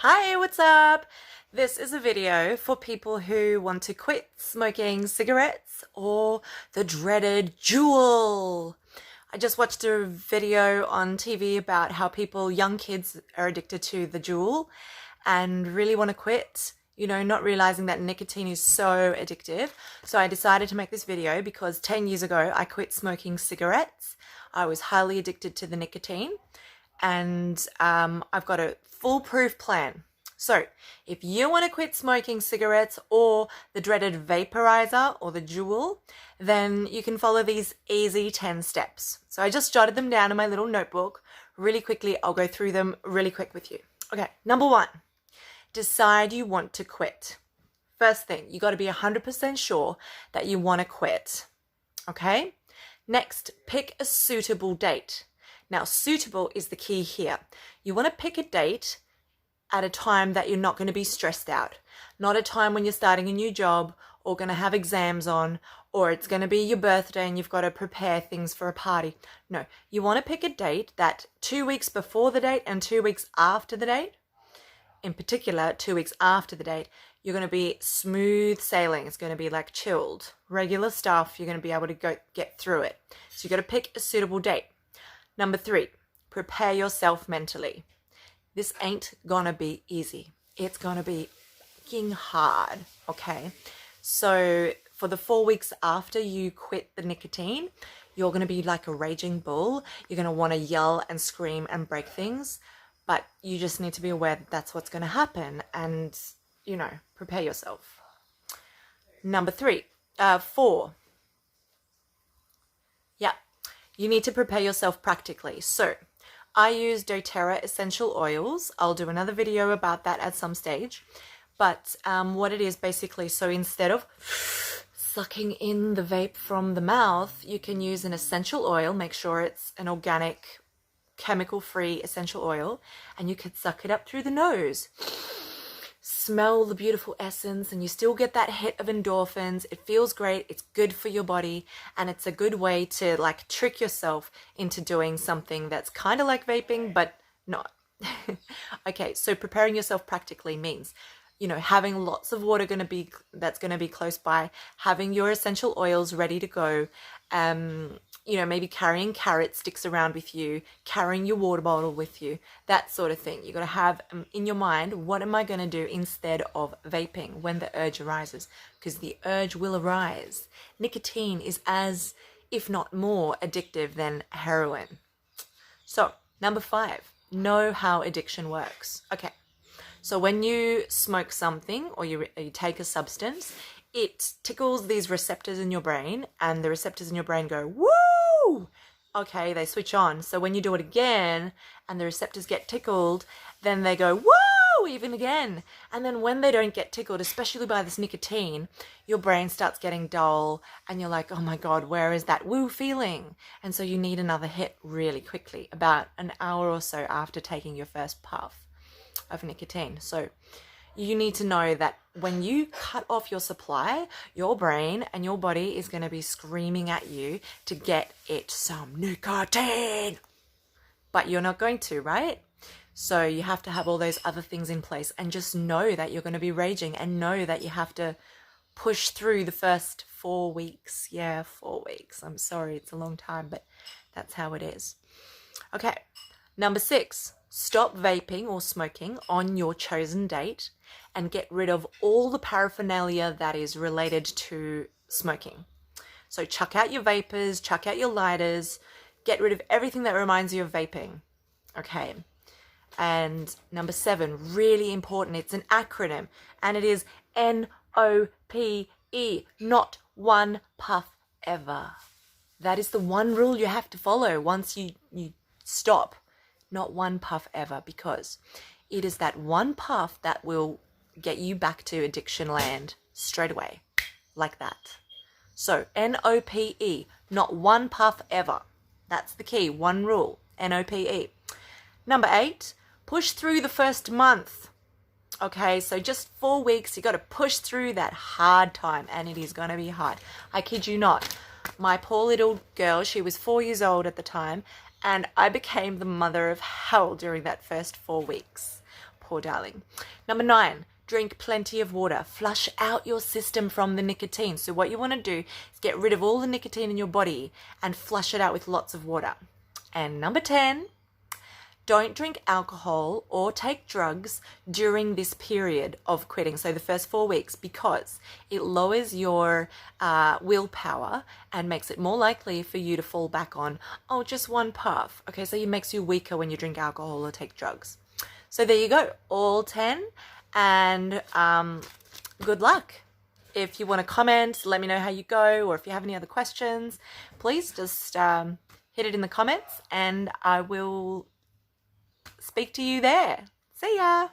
Hi, what's up? This is a video for people who want to quit smoking cigarettes or the dreaded Juul. I just watched a video on TV about how young kids are addicted to the Juul and really want to quit, not realizing that nicotine is so addictive. So I decided to make this video because 10 years ago I quit smoking cigarettes. I was highly addicted to the nicotine and I've got a foolproof plan. So if you want to quit smoking cigarettes or the dreaded vaporizer or the Juul, then you can follow these easy 10 steps. So I just jotted them down in my little notebook really quickly. I'll go through them really quick with you. Okay, number 1, decide you want to quit. First thing, you got to be 100% sure that you want to quit. Okay? Next, pick a suitable date. Now, suitable is the key here. You want to pick a date at a time that you're not going to be stressed out. Not a time when you're starting a new job or going to have exams on, or it's going to be your birthday and you've got to prepare things for a party. No, you want to pick a date that 2 weeks before the date and 2 weeks after the date, in particular 2 weeks after the date, you're going to be smooth sailing. It's going to be like chilled, regular stuff. You're going to be able to get through it. So you've got to pick a suitable date. Number 3, prepare yourself mentally. This ain't gonna be easy. It's gonna be fucking hard, okay? So for the 4 weeks after you quit the nicotine, you're gonna be like a raging bull. You're gonna wanna yell and scream and break things, but you just need to be aware that that's what's gonna happen and, prepare yourself. Number 4. Yeah, you need to prepare yourself practically. So I use doTERRA essential oils. I'll do another video about that at some stage. But what it is basically, so instead of sucking in the vape from the mouth, you can use an essential oil. Make sure it's an organic, chemical-free essential oil. And you can suck it up through the nose. Smell the beautiful essence and you still get that hit of endorphins. It feels great. It's good for your body and it's a good way to like trick yourself into doing something that's kind of like vaping but not. Okay, so preparing yourself practically means having lots of water that's going to be close by, having your essential oils ready to go, maybe carrying carrot sticks around with you, carrying your water bottle with you, that sort of thing. You got to have in your mind, what am I going to do instead of vaping when the urge arises? Because the urge will arise. Nicotine is as, if not more, addictive than heroin. So, number 5, know how addiction works. Okay. So when you smoke something or you take a substance, it tickles these receptors in your brain and the receptors in your brain go, woo! Okay, they switch on. So when you do it again and the receptors get tickled, then they go, woo! Even again. And then when they don't get tickled, especially by this nicotine, your brain starts getting dull and you're like, oh my God, where is that woo feeling? And so you need another hit really quickly, about an hour or so after taking your first puff of nicotine. So you need to know that when you cut off your supply, your brain and your body is going to be screaming at you to get it some nicotine. But you're not going to, right? So you have to have all those other things in place and just know that you're going to be raging and know that you have to push through the first 4 weeks. Yeah, 4 weeks. I'm sorry, it's a long time, but that's how it is. Okay, number 6. Stop vaping or smoking on your chosen date and get rid of all the paraphernalia that is related to smoking. So chuck out your vapors, chuck out your lighters, get rid of everything that reminds you of vaping. Okay. And number 7, really important. It's an acronym and it is NOPE, not one puff ever. That is the one rule you have to follow once you stop. Not one puff ever, because it is that one puff that will get you back to addiction land straight away, like that. So NOPE, not one puff ever. That's the key, one rule, NOPE. Number 8, push through the first month. Okay, so just 4 weeks, you got to push through that hard time, and it is going to be hard. I kid you not. My poor little girl, she was 4 years old at the time, and I became the mother of hell during that first 4 weeks. poor darling. Number 9, drink plenty of water. Flush out your system from the nicotine. So what you want to do is get rid of all the nicotine in your body and flush it out with lots of water. And number 10, don't drink alcohol or take drugs during this period of quitting, so the first 4 weeks, because it lowers your willpower and makes it more likely for you to fall back on, oh, just one puff. Okay, so it makes you weaker when you drink alcohol or take drugs. So there you go, all 10, and good luck. If you want to comment, let me know how you go, or if you have any other questions, please just hit it in the comments and I will speak to you there. See ya.